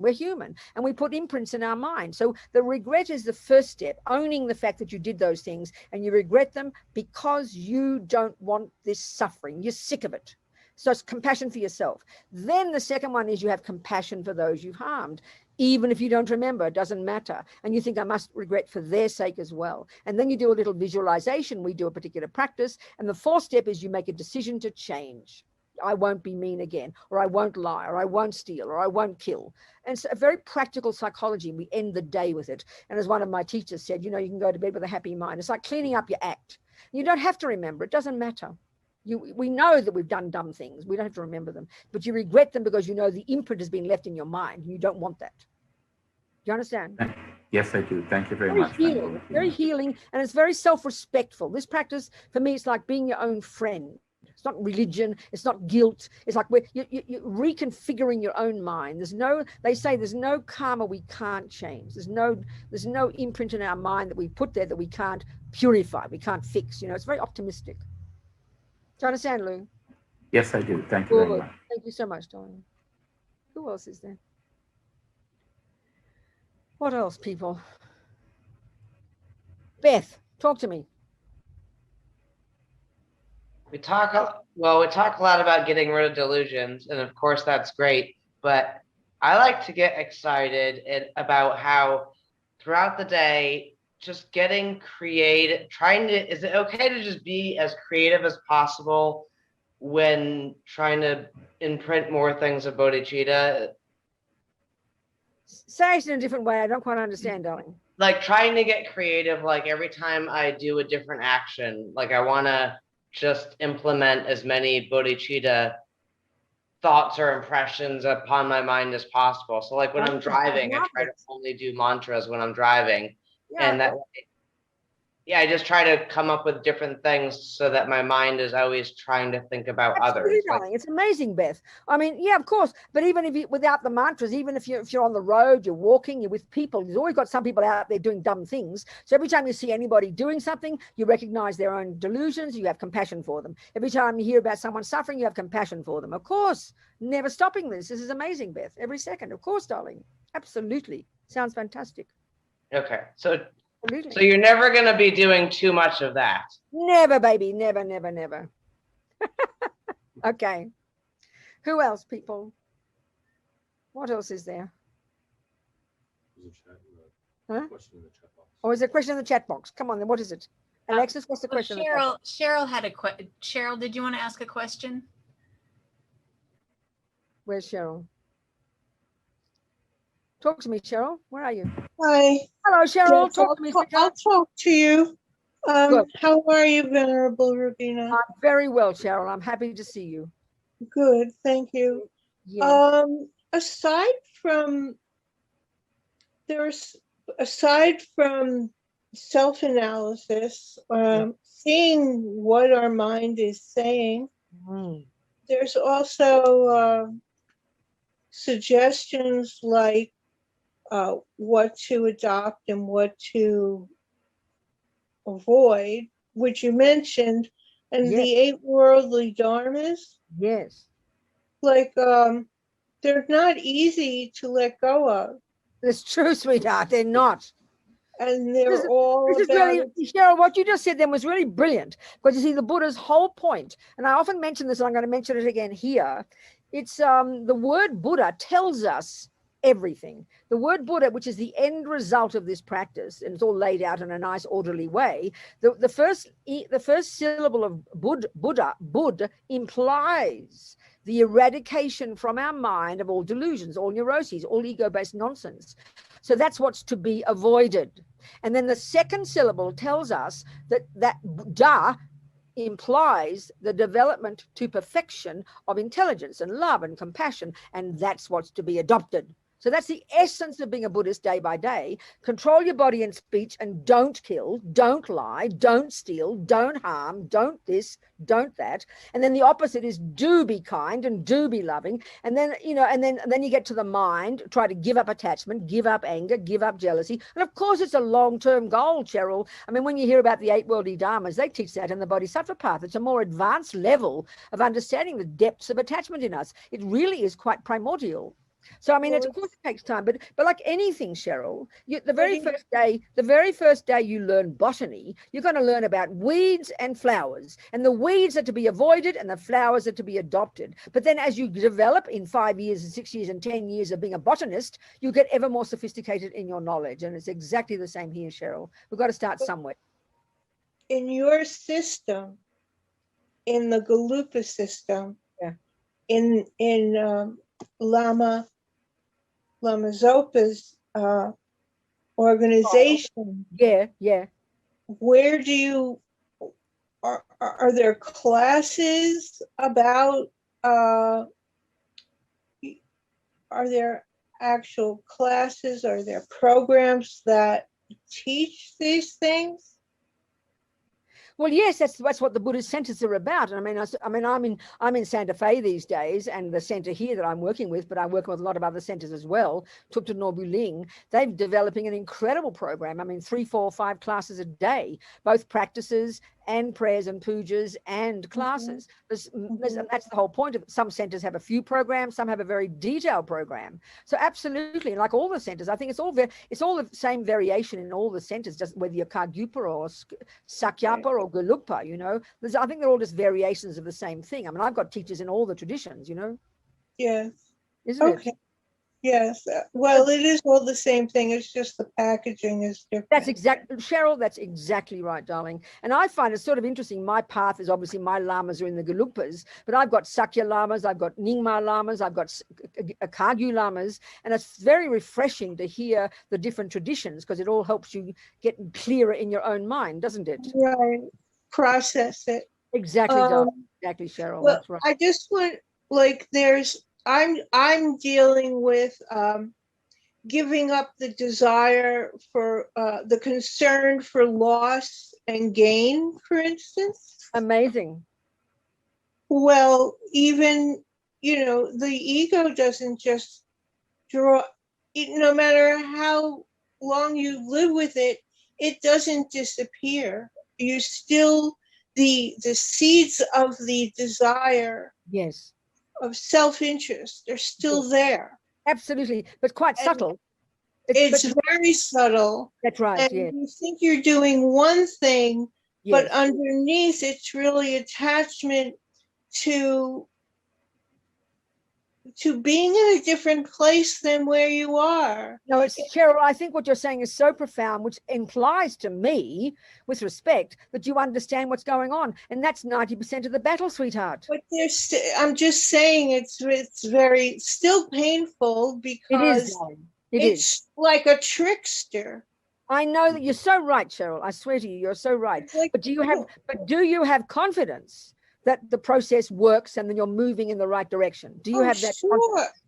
And we put imprints in our mind. So the regret is the first step, owning the fact that you did those things and you regret them because you don't want this suffering. You're sick of it. So it's compassion for yourself. Then the second one is you have compassion for those you've harmed. Even if you don't remember, it doesn't matter. And you think I must regret for their sake as well. And then you do a little visualization. We do a particular practice. And the fourth step is you make a decision to change. I won't be mean again, or I won't lie, or I won't steal, or I won't kill. And it's a very practical psychology. We end the day with it. And as one of my teachers said, you know, you can go to bed with a happy mind. It's like cleaning up your act. You don't have to remember. It doesn't matter. We know that we've done dumb things. We don't have to remember them, but you regret them because you know the imprint has been left in your mind. You don't want that. Do you understand? Yes, I do. Thank you very much. Healing, very healing, and it's very self-respectful. This practice, for me, it's like being your own friend. It's not religion. It's not guilt. It's like you're reconfiguring your own mind. They say there's no karma we can't change. There's no imprint in our mind that we put there that we can't purify, we can't fix. You know, it's very optimistic. Do you understand, Lou? Yes, I do. Thank you very much. Thank you so much, darling. Who else is there? What else, people? Beth, talk to me. We talk a lot about getting rid of delusions, and of course that's great, but I like to get excited about how throughout the day, just getting creative, is it okay to just be as creative as possible when trying to imprint more things of bodhicitta? Say it in a different way. I don't quite understand, darling. Like trying to get creative, like every time I do a different action, like I want to just implement as many bodhicitta thoughts or impressions upon my mind as possible. So like when I'm driving, I try to only do mantras when I'm driving. Yeah, and that, I just try to come up with different things so that my mind is always trying to think about others. Darling. It's amazing, Beth. I mean, yeah, of course. But even without the mantras, even if you're on the road, you're walking, you're with people, you've always got some people out there doing dumb things. So every time you see anybody doing something, you recognize their own delusions, you have compassion for them. Every time you hear about someone suffering, you have compassion for them. Of course, never stopping this. This is amazing, Beth. Every second. Of course, darling. Absolutely. Sounds fantastic. Okay, so you're never going to be doing too much of that. Never, baby, never, never, never. Okay. Who else, people? What else is there? Huh? Or is there a question in the chat box? Come on, then. What is it? Alexis, what's the question? Cheryl had a question. Cheryl, did you want to ask a question? Where's Cheryl? Talk to me, Cheryl. Where are you? Hi. Hello, Cheryl. Yes, Talk to me. I'll talk to you. Good. How are you, Venerable Robina? I'm very well, Cheryl. I'm happy to see you. Good, thank you. Yes. Aside from self-analysis, seeing what our mind is saying, there's also suggestions like what to adopt and what to avoid, which you mentioned, and Yes. the 8 worldly dharmas. Yes. Like they're not easy to let go of. It's true, sweetheart. They're not. And they're all this is about really, Cheryl, what you just said then was really brilliant, because you see the Buddha's whole point, and I often mention this, and I'm going to mention it again here. It's the word Buddha tells us everything. The word Buddha, which is the end result of this practice, and it's all laid out in a nice orderly way. The first syllable of Buddha implies the eradication from our mind of all delusions, all neuroses, all ego-based nonsense. So that's what's to be avoided. And then the second syllable tells us that da implies the development to perfection of intelligence and love and compassion, and that's what's to be adopted. So that's the essence of being a Buddhist day by day. Control your body and speech, and don't kill, don't lie, don't steal, don't harm, don't this, don't that. And then the opposite is do be kind and do be loving. And then, you know, and then you get to the mind, try to give up attachment, give up anger, give up jealousy. And of course, it's a long-term goal, Cheryl. I mean, when you hear about the 8 worldly dharmas, they teach that in the Bodhisattva path. It's a more advanced level of understanding the depths of attachment in us. It really is quite primordial. So I mean, of course it takes time, but like anything, Cheryl, the very first day you learn botany, you're going to learn about weeds and flowers, and the weeds are to be avoided and the flowers are to be adopted. But then as you develop in 5 years and 6 years and 10 years of being a botanist, you get ever more sophisticated in your knowledge. And it's exactly the same here, Cheryl. We've got to start somewhere. In your system, in the Galupa system, in Lama Zopa's organization. Where do you, are there classes about, are there actual classes? Are there programs that teach these things? Well, yes, that's what the Buddhist centers are about. And I'm in Santa Fe these days, and the center here that I'm working with, but I'm working with a lot of other centers as well. Tukta Norbu Ling, they're developing an incredible program. I mean, 3, 4, 5 classes a day, both practices and prayers and pujas and classes. And that's the whole point of it. Some centers have a few programs, some have a very detailed program. So absolutely, like all the centers, I think it's all the same variation in all the centers, just whether you're Kargyupa or Sakyapa or Gelugpa, you know. I think they're all just variations of the same thing. I mean, I've got teachers in all the traditions, you know. Yes. Isn't it? Yes. Well, it is all the same thing. It's just the packaging is different. That's exactly, Cheryl, that's exactly right, darling. And I find it sort of interesting. My path is obviously, my lamas are in the Gelugpas, but I've got Sakya lamas, I've got Nyingma lamas, I've got Kagyu lamas, and it's very refreshing to hear the different traditions, because it all helps you get clearer in your own mind, doesn't it? Right. Process it. Exactly, darling. Exactly, Cheryl. Well, that's right. I just want, like, I'm dealing with giving up the desire for the concern for loss and gain, for instance. Amazing. Well, even, you know, the ego doesn't just draw, no matter how long you live with it, it doesn't disappear. You still, the seeds of the desire. Yes. Of self-interest, they're still there. Absolutely, but quite subtle. It's very subtle. That's right. And you think you're doing one thing, but underneath it's really attachment to being in a different place than where you are. No, it's Cheryl, I think what you're saying is so profound, which implies to me, with respect, that you understand what's going on. And that's 90% of the battle, sweetheart. But I'm just saying it's very still painful because it's like a trickster. I know that you're so right, Cheryl. I swear to you, you're so right. But do you have confidence that the process works and then you're moving in the right direction? Do you have that?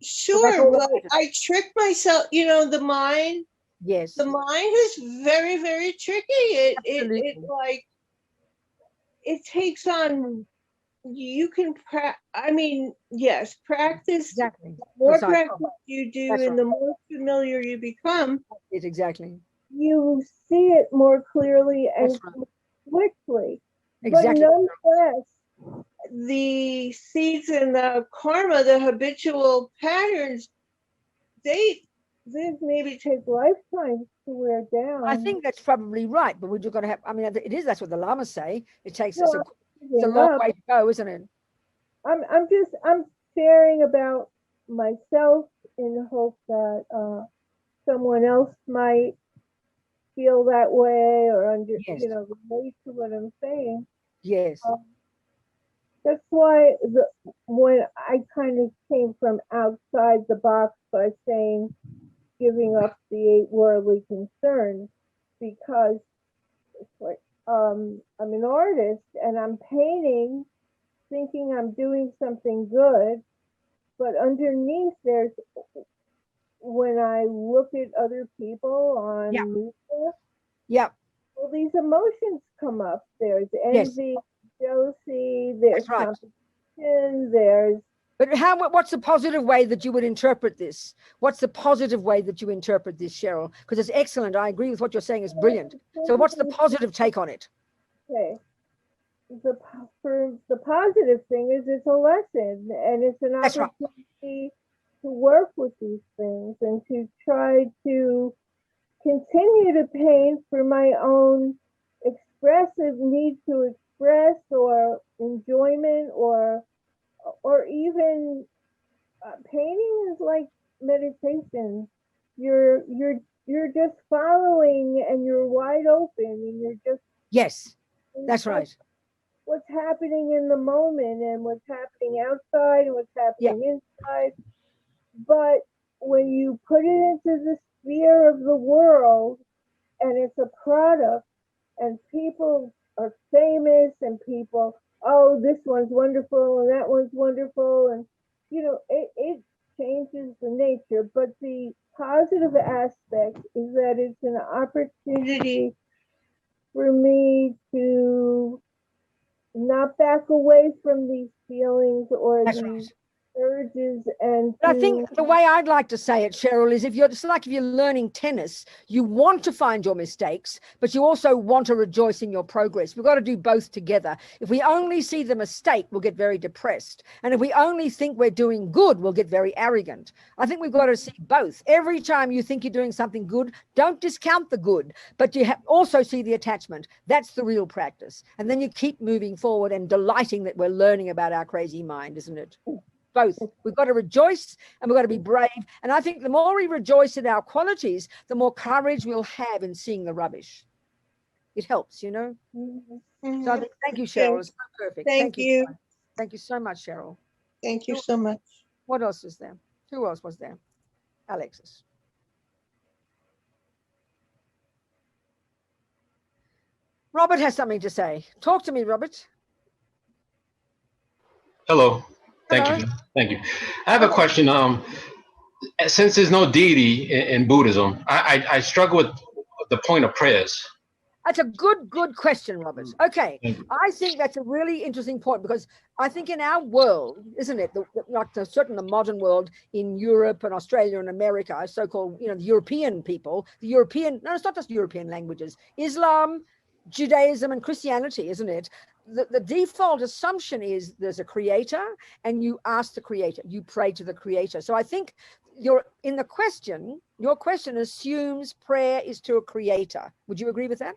Sure, but I trick myself. You know, the mind. Yes. The mind is very, very tricky. It like it takes on. You can I mean, yes, practice. Exactly. The more practice you do, and the more familiar you become. Exactly. You see it more clearly and quickly. Exactly. But nonetheless, the seeds and the karma, the habitual patterns, they maybe take lifetimes to wear down. I think that's probably right, but we're going to have, I mean, that's what the lamas say. It takes us a long way to go, isn't it? I'm sharing about myself in hope that someone else might feel that way or relate to what I'm saying. Yes. That's why when I kind of came from outside the box by saying giving up the 8 worldly concerns, because it's like I'm an artist and I'm painting thinking I'm doing something good, but underneath there's, when I look at other people on media, all these emotions come up. There's envy, jealousy, there's competition, there's. But what's the positive way that you would interpret this? What's the positive way that you interpret this, Cheryl? Because it's excellent. I agree with what you're saying. It's brilliant. So what's the positive take on it? Okay. The positive thing is it's a lesson and it's an opportunity to work with these things and to try to continue to paint for my own expressive need to express or enjoyment or even painting is like meditation. You're just following and you're wide open and you're just that's right. What's happening in the moment and what's happening outside and what's happening inside. But when you put it into the sphere of the world and it's a product and people are famous and people, oh, this one's wonderful and that one's wonderful. And, it changes the nature. But the positive aspect is that it's an opportunity for me to not back away from these feelings or these urges. And I think the way I'd like to say it, Cheryl, is if you're learning tennis, you want to find your mistakes, but you also want to rejoice in your progress. We've got to do both together. If we only see the mistake, we'll get very depressed. And if we only think we're doing good, we'll get very arrogant. I think we've got to see both. Every time you think you're doing something good, don't discount the good, but you also see the attachment. That's the real practice. And then you keep moving forward and delighting that we're learning about our crazy mind, isn't it? Both. We've got to rejoice and we've got to be brave. And I think the more we rejoice in our qualities, the more courage we'll have in seeing the rubbish. It helps, Mm-hmm. So I think, thank you, Cheryl. It's so perfect. Thank you. Thank you so much, Cheryl. Thank you so much. What else was there? Who else was there? Alexis. Robert has something to say. Talk to me, Robert. Hello. Thank you. Thank you. I have a question. Since there's no deity in Buddhism, I struggle with the point of prayers. That's a good question, Robert. Okay, I think that's a really interesting point because I think in our world, isn't it, certainly the modern world in Europe and Australia and America, so-called, the European people, no, it's not just European languages, Islam, Judaism and Christianity, isn't it? The default assumption is there's a creator and you ask the creator, you pray to the creator. So I think your question assumes prayer is to a creator. Would you agree with that?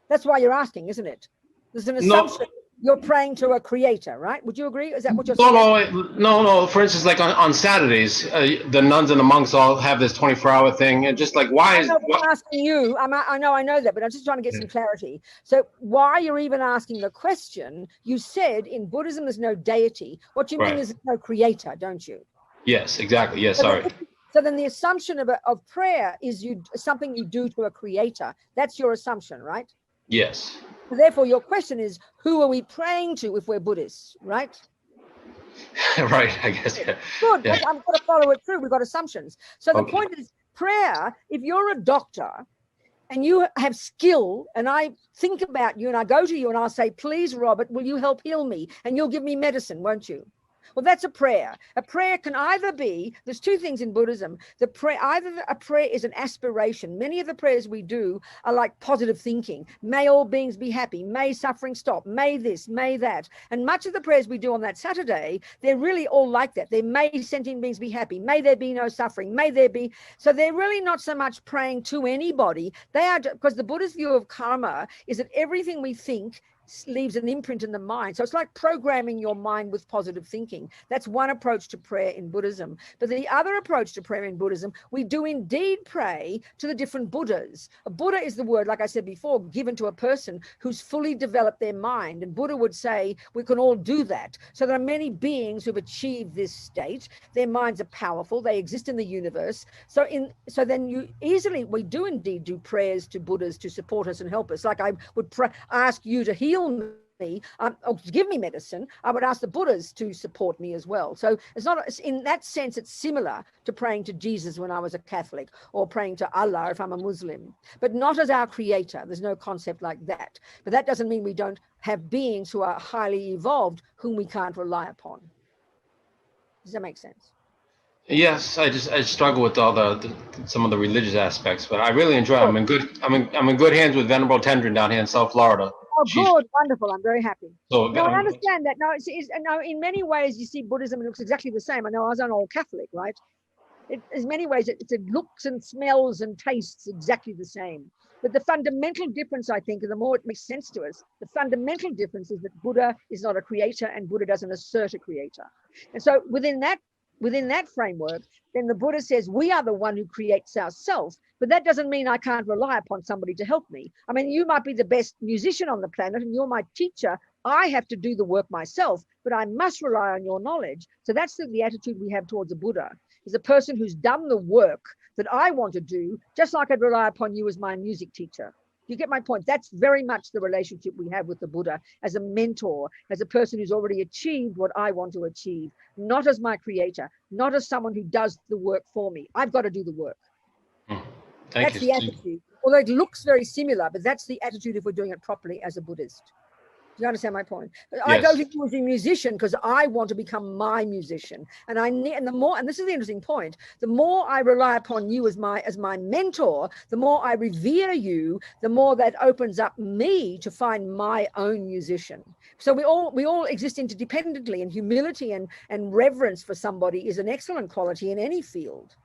That's why you're asking, isn't it? There's an assumption you're praying to a creator, right? Would you agree? Is that what you're No, saying? no. For instance, like on Saturdays, the nuns and the monks all have this 24-hour thing, and just like, why is? I'm asking you. I know that, but I'm just trying to get some clarity. So, why you're even asking the question? You said in Buddhism there's no deity. What you mean is there's no creator, don't you? Yes, exactly. Yes, sorry. So then the assumption of prayer is something you do to a creator. That's your assumption, right? Yes. Therefore, your question is, who are we praying to if we're Buddhists, right? Right, I guess. Yeah. Good. Yeah. I'm going to follow it through. We've got assumptions. So the point is, prayer, if you're a doctor and you have skill, and I think about you and I go to you and I'll say, please, Robert, will you help heal me? And you'll give me medicine, won't you? Well, that's a prayer. A prayer can either be, there's two things in Buddhism. Either a prayer is an aspiration. Many of the prayers we do are like positive thinking. May all beings be happy. May suffering stop. May this, may that. And much of the prayers we do on that Saturday, they're really all like that. They may sentient beings be happy. May there be no suffering. May there be. So they're really not so much praying to anybody. They are, because the Buddhist view of karma is that everything we think leaves an imprint in the mind. So it's like programming your mind with positive thinking. That's one approach to prayer in Buddhism. But the other approach to prayer in Buddhism, we do indeed pray to the different Buddhas. A Buddha is the word, like I said before, given to a person who's fully developed their mind. And Buddha would say we can all do that. So there are many beings who've achieved this state. Their minds are powerful. They exist in the universe. So then we do indeed do prayers to Buddhas to support us and help us. Like I would ask you to heal me or to give me medicine, I would ask the Buddhas to support me as well. So in that sense, it's similar to praying to Jesus when I was a Catholic, or praying to Allah if I'm a Muslim, but not as our creator. There's no concept like that. But that doesn't mean we don't have beings who are highly evolved whom we can't rely upon. Does that make sense? Yes, I struggle with all some of the religious aspects, but I really enjoy it. I'm in good hands with Venerable Tendrin down here in South Florida. Oh, good, wonderful. I'm very happy. So, no, I understand that. No, no, in many ways, you see Buddhism looks exactly the same. I know I was an old Catholic, right? In many ways, it looks and smells and tastes exactly the same. But the fundamental difference, I think, and the more it makes sense to us, the fundamental difference is that Buddha is not a creator and Buddha doesn't assert a creator. And so within that framework, then the Buddha says we are the one who creates ourselves, but that doesn't mean I can't rely upon somebody to help me. I mean, you might be the best musician on the planet and you're my teacher. I have to do the work myself, but I must rely on your knowledge. So that's the attitude we have towards a Buddha, is a person who's done the work that I want to do, just like I'd rely upon you as my music teacher. You get my point? That's very much the relationship we have with the Buddha, as a mentor, as a person who's already achieved what I want to achieve, not as my creator, not as someone who does the work for me. I've got to do the work. That's the attitude. Although it looks very similar, but that's the attitude if we're doing it properly as a Buddhist. Do you understand my point? Yes. I go to you as a musician because I want to become my musician. And this is the interesting point, the more I rely upon you as my mentor, the more I revere you, the more that opens up me to find my own musician. So we all exist interdependently, and humility and reverence for somebody is an excellent quality in any field.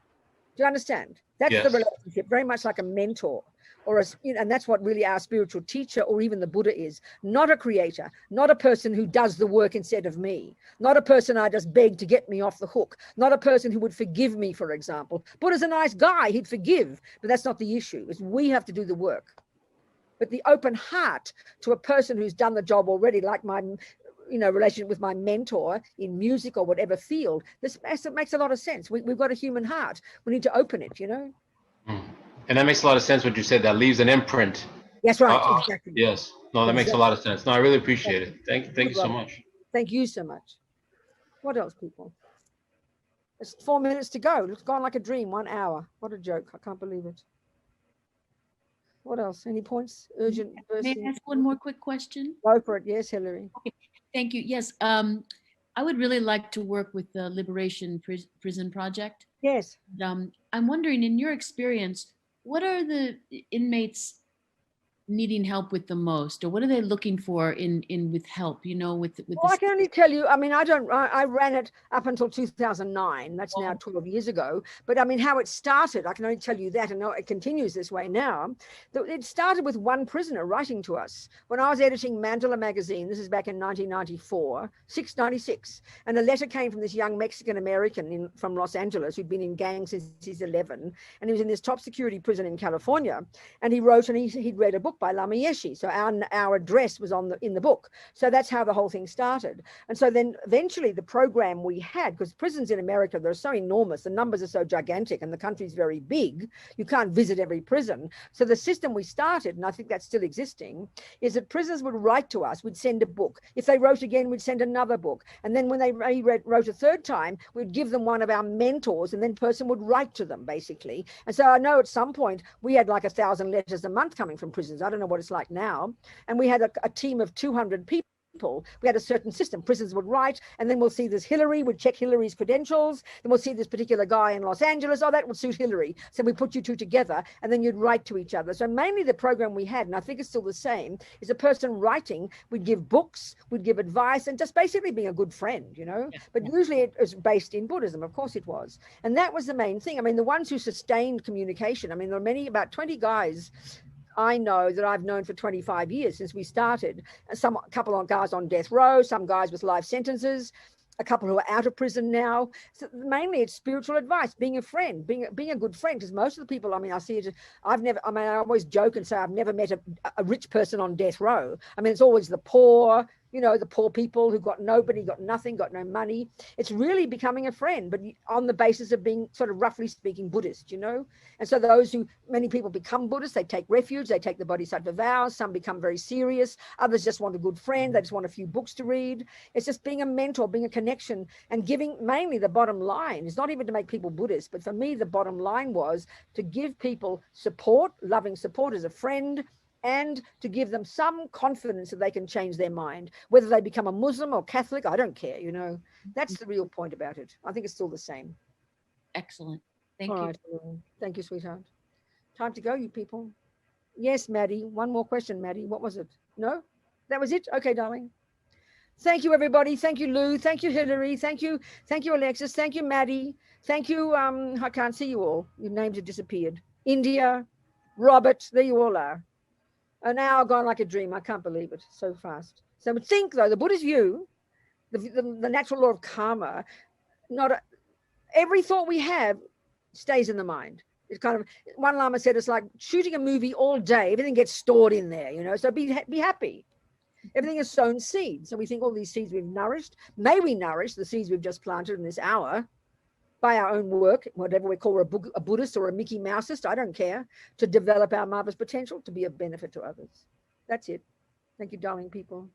Do you understand? That's the relationship, very much like a mentor. And that's what really our spiritual teacher or even the Buddha is. Not a creator, not a person who does the work instead of me, not a person I just beg to get me off the hook, not a person who would forgive me, for example. Buddha's a nice guy, he'd forgive, but that's not the issue. It's we have to do the work. But the open heart to a person who's done the job already, like my relationship with my mentor in music or whatever field, this makes a lot of sense. We've got a human heart. We need to open it, And that makes a lot of sense what you said. That leaves an imprint. That's right. Exactly. Yes. No, that makes a lot of sense. No, I really appreciate it. Thank you so much. Thank you so much. What else, people? It's 4 minutes to go. It's gone like a dream. 1 hour. What a joke. I can't believe it. What else? Any points? Urgent. May I ask one more quick question? Go for it. Yes, Hillary. Okay. Thank you. Yes. I would really like to work with the Liberation Prison Project. Yes. I'm wondering, in your experience, what are the inmates needing help with the most, or what are they looking for in with help? You know, with Well, I can only tell you, I mean, I ran it up until 2009. That's now 12 years ago. But I mean, how it started, I can only tell you that, and it continues this way now. It started with one prisoner writing to us. When I was editing Mandala magazine, this is back in 1994, 96, and a letter came from this young Mexican-American from Los Angeles who'd been in gangs since he's 11, and he was in this top security prison in California. And he wrote, and he'd read a book by Lama Yeshe. So our address was in the book. So that's how the whole thing started. And so then eventually the program we had, because prisons in America, they're so enormous, the numbers are so gigantic, and the country's very big, you can't visit every prison. So the system we started, and I think that's still existing, is that prisoners would write to us, we'd send a book. If they wrote again, we'd send another book. And then when they wrote a third time, we'd give them one of our mentors, and then the person would write to them, basically. And so I know at some point we had like 1,000 letters a month coming from prisons. I don't know what it's like now. And we had a team of 200 people. We had a certain system. Prisoners would write, and then we'll see this Hillary, would check Hillary's credentials. Then we'll see this particular guy in Los Angeles. Oh, that would suit Hillary. So we put you two together, and then you'd write to each other. So mainly the program we had, and I think it's still the same, is a person writing. We'd give books, we'd give advice, and just basically being a good friend, you know. Yeah. But usually it was based in Buddhism. Of course it was. And that was the main thing. I mean, the ones who sustained communication, I mean, there are many, about 20 guys I know that I've known for 25 years since we started. A couple of guys on death row, some guys with life sentences, a couple who are out of prison now. So mainly it's spiritual advice, being a friend, being a good friend, because most of the people, I mean, I see it, I always joke and say I've never met a rich person on death row. I mean, it's always the poor, you know, the poor people who got nobody, got nothing, got no money. It's really becoming a friend, but on the basis of being sort of roughly speaking Buddhist, you know? And so many people become Buddhists, they take refuge, they take the Bodhisattva vows, some become very serious, others just want a good friend, they just want a few books to read. It's just being a mentor, being a connection, and giving. Mainly the bottom line is not even to make people Buddhist, but for me, the bottom line was to give people support, loving support as a friend, and to give them some confidence that they can change their mind, whether they become a Muslim or Catholic, I don't care, you know. That's the real point about it. I think it's still the same. Excellent. Thank you. Right. Thank you, sweetheart. Time to go, you people. Yes, Maddie. One more question, Maddie. What was it? No? That was it? Okay, darling. Thank you, everybody. Thank you, Lou. Thank you, Hillary. Thank you, Alexis. Thank you, Maddie. Thank you. I can't see you all. Your names have disappeared. India, Robert, there you all are. An hour gone like a dream. I can't believe it so fast. So think, though, the Buddhist view, the natural law of karma, every thought we have stays in the mind. It's kind of, one Lama said, it's like shooting a movie all day. Everything gets stored in there, you know, so be happy. Everything is sown seeds. So we think all these seeds we've nourished, may we nourish the seeds we've just planted in this hour by our own work, whatever we call a Buddhist or a Mickey Mouseist, I don't care, to develop our marvelous potential to be of benefit to others. That's it. Thank you, darling people.